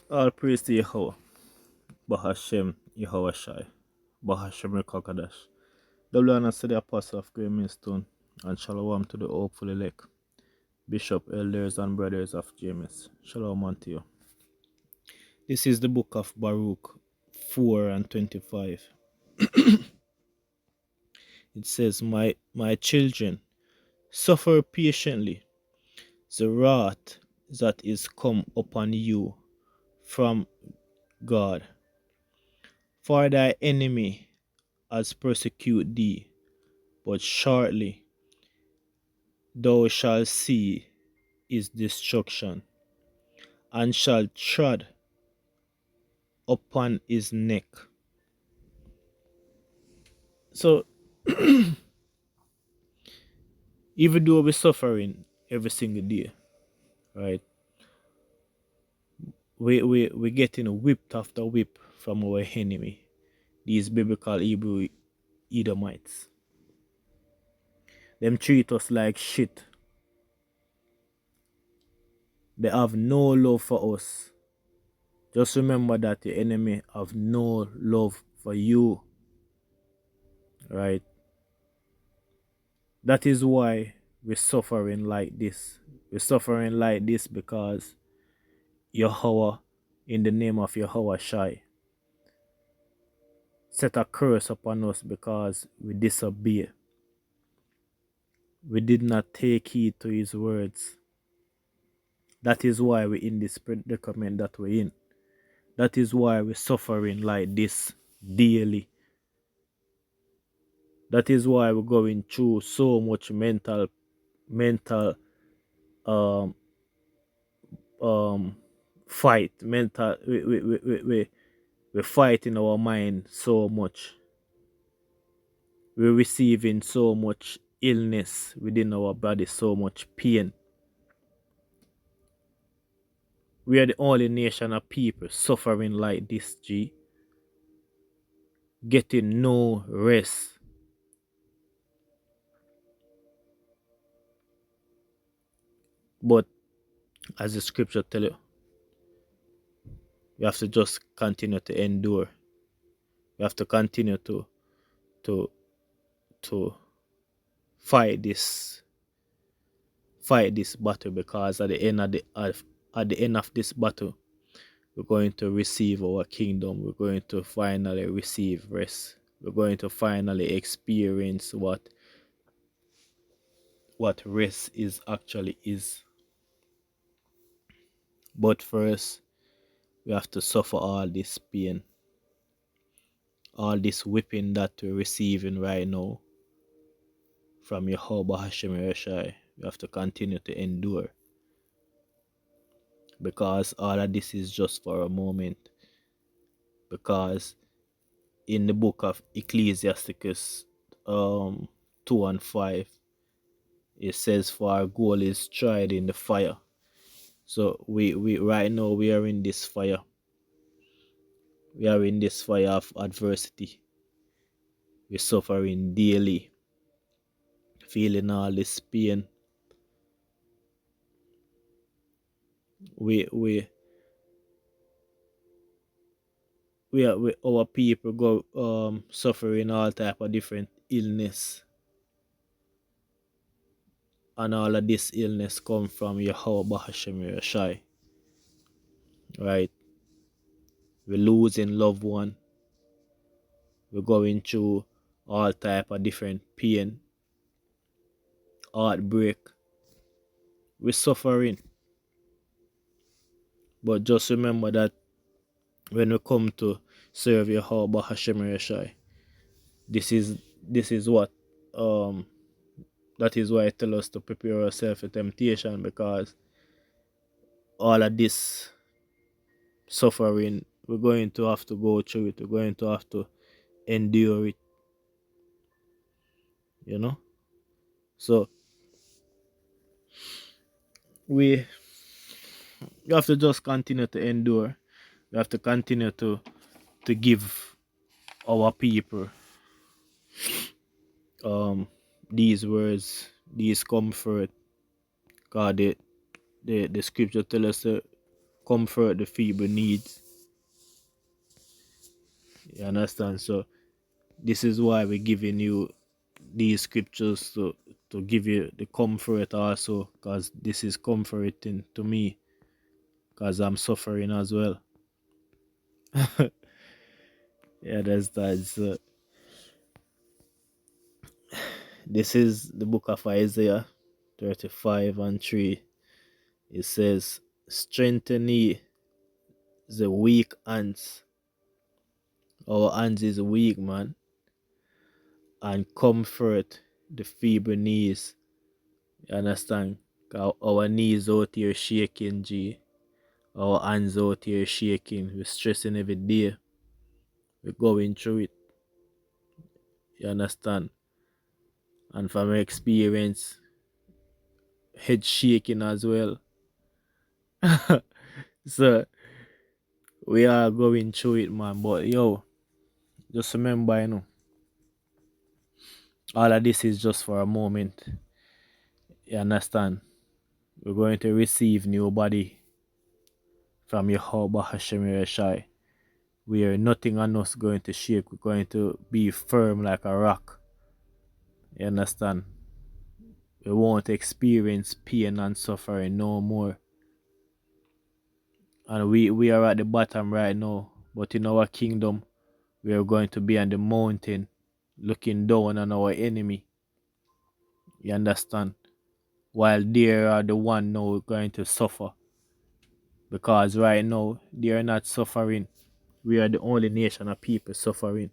All praise to Yahweh, Bahashem Yahweh Shai, Bahashem Rekakadash. Double honor to the apostle of Great Millstone, and shalom to the hopeful elect, bishop, elders, and brothers of James. Shalom unto you. This is the book of Baruch 4 and 25. It says, My children, suffer patiently the wrath that is come upon you from God. For thy enemy has persecuted thee, but shortly thou shalt see his destruction, and shalt tread upon his neck. So, even though we're suffering every single day, right? We getting whipped after whip from our enemy, these biblical Hebrew Edomites. Them treat us like shit. They have no love for us. Just remember that the enemy have no love for you, right? That is why we're suffering like this. We're suffering like this because Yahweh, in the name of Yahweh Shai, set a curse upon us because we disobey. We did not take heed to his words. That is why we're in this predicament that we're in. That is why we're suffering like this daily. That is why we're going through so much mental um um fight. Mental we fight in our mind so much. We're receiving so much illness within our body, so much pain. We are the only nation of people suffering like this, G. Getting no rest. But as the scripture tell you, we have to just continue to endure. We have to continue to to fight this battle, because at the end at the end of this battle, we're going to receive our kingdom. We're going to finally receive rest. We're going to finally experience what rest is actually is. But first, we have to suffer all this pain, all this whipping that we're receiving right now from Yehovah Hashem Reshai. We have to continue to endure, because all of this is just for a moment. Because in the book of Ecclesiasticus 2 and 5, it says, for our goal is tried in the fire. So we right now we are in this fire. We are in this fire of adversity. We're suffering daily, feeling all this pain. We our people go suffering all type of different illness, and all of this illness come from Yahweh Hashem Yeshai, right? We're losing loved one. We're going through all type of different pain, heartbreak. We're suffering. But just remember that when we come to serve Yahweh Hashem Yeshai, this is what that is why I tell us to prepare ourselves for temptation, because all of this suffering, we're going to have to go through it. We're going to have to endure it, you know. So we have to just continue to endure. We have to continue to give our people these words, these comfort. God, the scripture tell us comfort the feeble needs. You understand? So this is why we're giving you these scriptures to give you the comfort also, because this is comforting to me, because I'm suffering as well. Yeah, that's that. So this is the book of Isaiah 35:3. It says, strengthen ye the weak hands. Our hands is weak, man. And comfort the feeble knees. You understand? Our knees out here shaking, G. Our hands out here shaking. We're stressing every day. We're going through it. You understand? And from experience, head shaking as well. So we are going through it, man. But yo, just remember, all of this is just for a moment. You understand? We're going to receive new body from Yehovah Hashem Yereshai. Where nothing on us going to shake. We're going to be firm like a rock. You understand? We won't experience pain and suffering no more. And we are at the bottom right now. But in our kingdom, we are going to be on the mountain looking down on our enemy. You understand? While they are the one now going to suffer. Because right now, they are not suffering. We are the only nation of people suffering.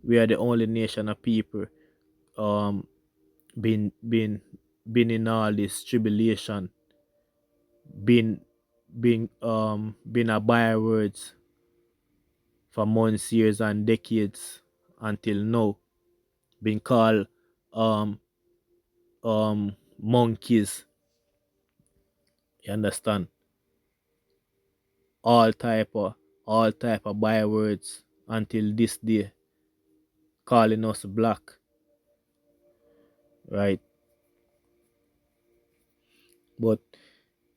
We are the only nation of people um been been been in all this tribulation, been been a bywords for months, years and decades until now. Been called um monkeys. You understand? All type of bywords until this day, calling us black, right? But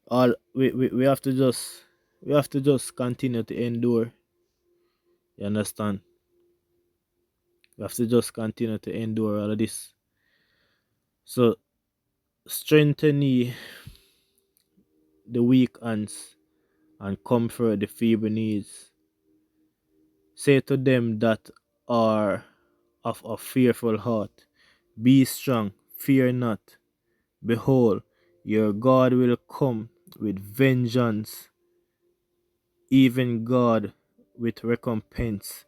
all we have to just continue to endure. You understand? We have to just continue to endure all of this. So strengthen ye the weak hands and comfort the feeble knees. Say to them that are of a fearful heart, be strong, fear not. Behold, your God will come with vengeance, even God with recompense.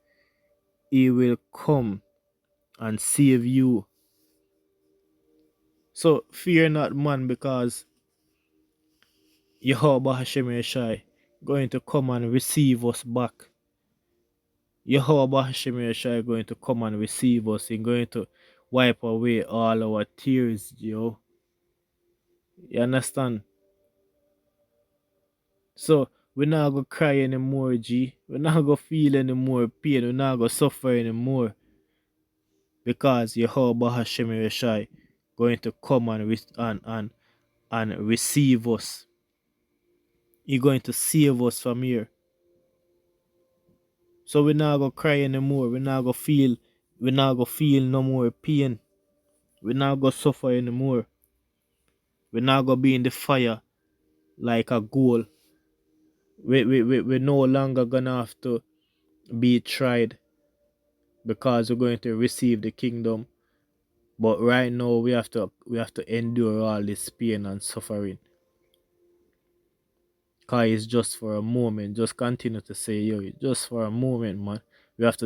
He will come and save you. So fear not, man, because Yehovah Hashem Yeshai going to come and receive us back. Yehovah Hashem Yeshai going to come and receive us. He's going to wipe away all our tears, yo. You understand? So we're not gonna cry anymore, G. We're not gonna feel any more pain. We're not gonna suffer anymore. Because Yehovah Hashem Yeshai going to come and receive us. He's going to save us from here. So we're not gonna cry anymore. We're not gonna feel no more pain. We're not gonna suffer anymore. We're not gonna be in the fire like a ghoul. We're no longer gonna have to be tried because we're going to receive the kingdom. But right now we have to endure all this pain and suffering. Cause it's just for a moment. Just continue to say, yo, it's just for a moment, man. We have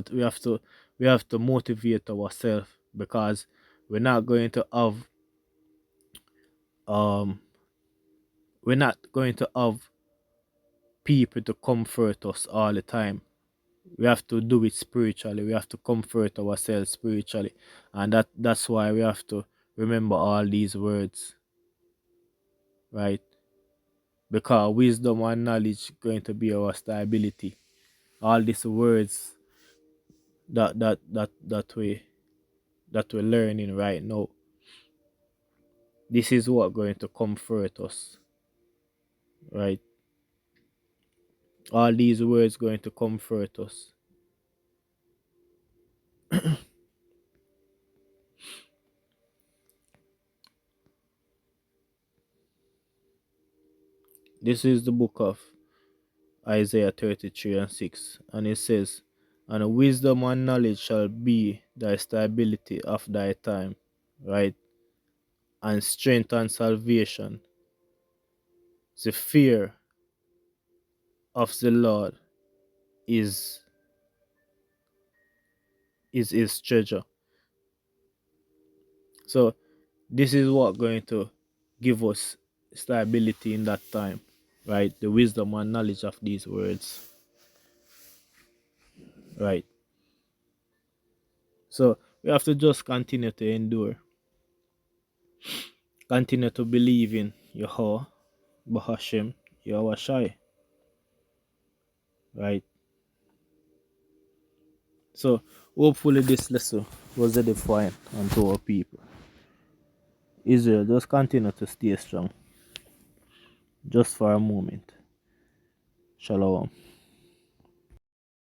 to motivate ourselves, because we're not going to have um we're not going to have people to comfort us all the time. We have to do it spiritually. We have to comfort ourselves spiritually. And that's why we have to remember all these words, right? Because wisdom and knowledge going to be our stability. All these words that we're learning right now. This is what going to comfort us, right? All these words going to comfort us. This is the book of Isaiah 33 and 6. And it says, "And wisdom and knowledge shall be thy stability of thy time," right? "And strength and salvation. The fear of the Lord is his treasure." So this is what going to give us stability in that time, right? The wisdom and knowledge of these words, right? So we have to just continue to endure, continue to believe in Yahweh, Bahashem, Yahweh Shai, right? So hopefully this lesson was edifying unto our people. Israel, just continue to stay strong, just for a moment. Shalom.